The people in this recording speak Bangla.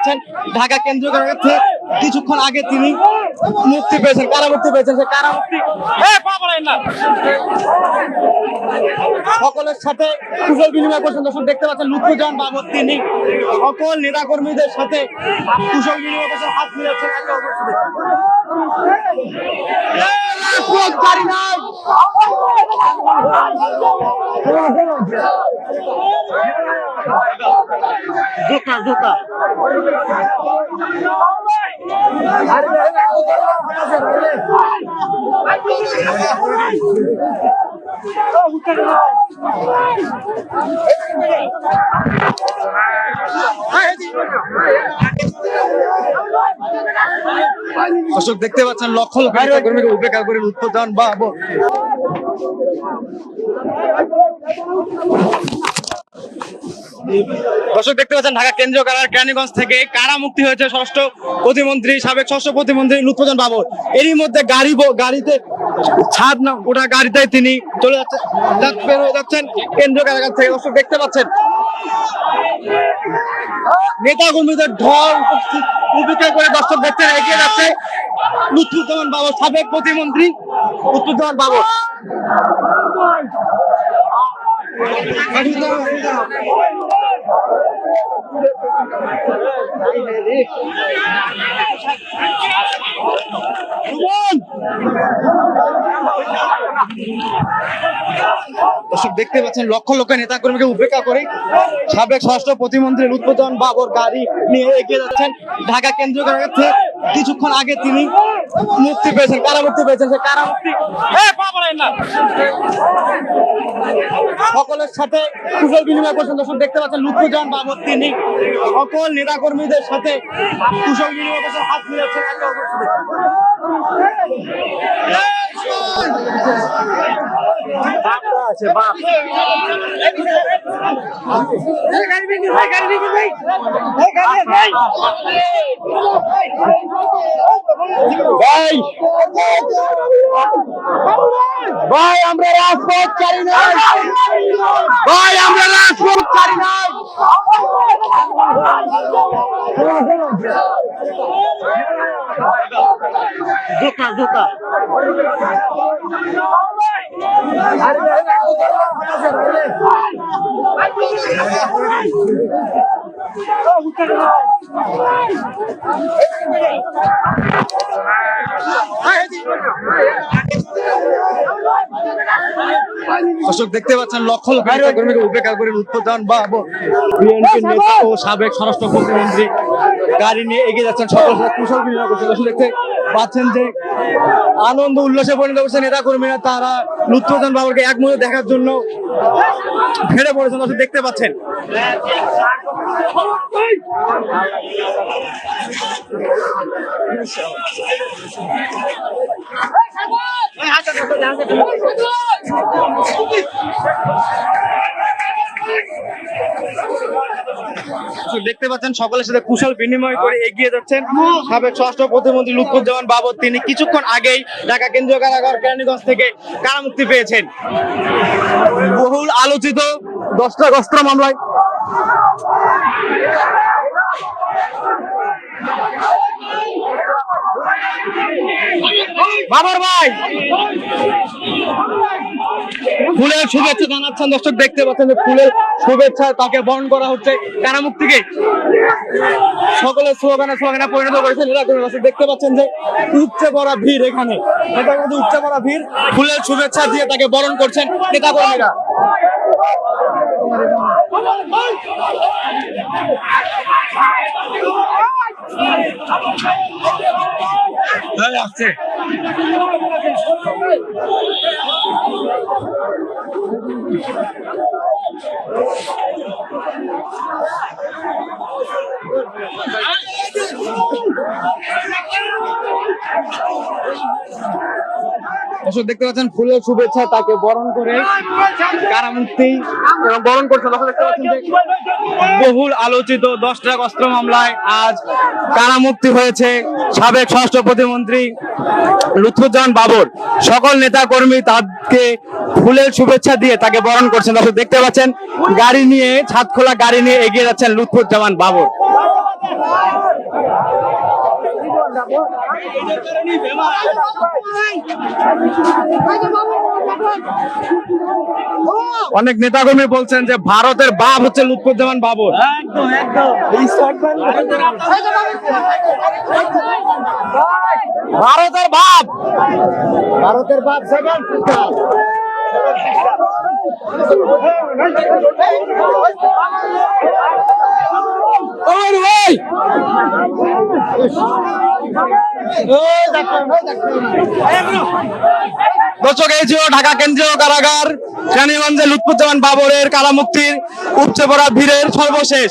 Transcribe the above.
যাচ্ছেন ঢাকা কেন্দ্রীয় কারাগার থেকে কিছুক্ষণ আগে তিনি মুক্তি পেয়েছেন, কারামুক্তি পেয়েছেন। সে কারামুক্তি সকলের সাথে কুশল বিনিময় করছেন। দর্শক দেখতে পাচ্ছেন লুৎফুজ্জামান বাবর তিনি সকল নেতাকর্মীদের সাথে কুশল বিনিময় করছেন, হাত মিলাচ্ছেন একে অপরের সাথে। দর্শক দেখতে পাচ্ছেন লক্ষ লক্ষ নেতাকর্মীকে উপেক্ষা করে লুৎফুজ্জামান বাবর দর্শক দেখতে পাচ্ছেন ঢাকা কেন্দ্রীয় কারাগার কেরানীগঞ্জ থেকে কারামুক্তি হয়েছে ষষ্ঠ প্রতিমন্ত্রী, সাবেক ষষ্ঠ প্রতিমন্ত্রী লুৎফুজ্জামান বাবর। এরই মধ্যে গাড়িতে ছাদ না ওটা গাড়িতে তিনি চলে যাচ্ছেন কেন্দ্রীয় কারাগার থেকে। দর্শক দেখতে পাচ্ছেন নেতা কর্মীদের ঢল উপেক্ষা করে দর্শক দেখছেন এগিয়ে যাচ্ছে লুৎফুজ্জামান বাবর, সাবেক প্রতিমন্ত্রী লুৎফুজ্জামান বাবর। দর্শক দেখতে পাচ্ছেন লক্ষ লক্ষ নেতা কর্মীকে উপেক্ষা করে সাবেক ষষ্ঠ প্রতিমন্ত্রী লুৎফুজ্জামান বাবর গাড়ি নিয়ে এগিয়ে যাচ্ছেন ঢাকা কেন্দ্রীয় কারাগার থেকে কিছুক্ষণ আগে তিনি মুক্তি পেয়েছেন, কারামুক্তি পেয়েছেন। সে কারামুক্তি সকলের সাথে কুশল বিনিময় করছেন। দর্শক দেখতে পাচ্ছেন লুৎফুজ্জামান বাবর তিনি সকল নেতা কর্মীদের সাথে কুশল বিনিময় করছেন, হাত মিলাচ্ছেন একে অপরের সাথে। ভাই আমরা রাজপথ চাই না, ভাই আমরা রাজপথ চাই না। দর্শক দেখতে পাচ্ছেন লক্ষ লক্ষ নেতাকর্মীকে উপেক্ষা করে লুৎফুজ্জামান বাবর বিএনপির নেতা ও সাবেক স্বরাষ্ট্র প্রতিমন্ত্রী গাড়ি নিয়ে এগিয়ে যাচ্ছেন, সকল কুশল বিনিময় করছেন। দর্শক দেখতে পাচ্ছেন যে আনন্দ উল্লাসে পরিণত করছে নেতা কর্মীরা, তারা লুৎফুজ্জামান বাবরকে এক মুহূর্তে দেখার জন্য ফেরে পড়েছেন। দর্শক দেখতে পাচ্ছেন দেখতে পাচ্ছেন সকলের সাথে কুশল বিনিময় করে এগিয়ে যাচ্ছেন সাবেক ষষ্ঠ প্রতিমন্ত্রী লুৎফুজ্জামান বাবর। তিনি কিছুক্ষণ আগেই ঢাকা কেন্দ্রীয় কারাগার কেরানীগঞ্জ থেকে কারামুক্তি পেয়েছেন। বহুল আলোচিত 10টা অস্ত্র মামলায় বাবর ভাই ফুলের শুভেচ্ছা জানাচ্ছেন। দর্শক দেখতে পাচ্ছেন যে ফুলের শুভেচ্ছা তাকে বরণ করা হচ্ছে কারামুক্তিকে। সকলের স্লোগানে পরিণত করেছেন এরা। দর্শক দেখতে পাচ্ছেন যে উপচে পড়া ভিড়, এখানে নেতার মধ্যে উপচে পড়া ভিড়, ফুলের শুভেচ্ছা দিয়ে তাকে বরণ করছেন নেতা কর্মীরা। আসছে দর্শক দেখতে পাচ্ছেন ফুলের শুভেচ্ছা তাকে বরণ করে কারামুক্তি বরণ করছে। দর্শক দেখতে পাচ্ছেন যে বহুল আলোচিত 10টা অস্ত্র মামলায় আজ কারামুক্তি হয়েছে সাবেক ষষ্ঠ প্রতিমন্ত্রী লুৎফুজ্জামান বাবর। সকল নেতা কর্মী তাকে ফুলের শুভেচ্ছা দিয়ে তাকে বরণ করছেন। দর্শক দেখতে পাচ্ছেন গাড়ি নিয়ে, ছাদ খোলা গাড়ি নিয়ে এগিয়ে যাচ্ছেন লুৎফুজ্জামান বাবর। অনেক নেতাকর্মী বলছেন যে ভারতের বাপ হচ্ছে লুৎফুজ্জামান বাবর। ভারতের বাপ, ভারতের বাপ সেকেন্ড দর্শক, এই ছিল ঢাকা কেন্দ্রীয় কারাগার কেরানীগঞ্জে লুৎফুজ্জামান বাবরের কারামুক্তির উপচে পড়া ভিড়ের সর্বশেষ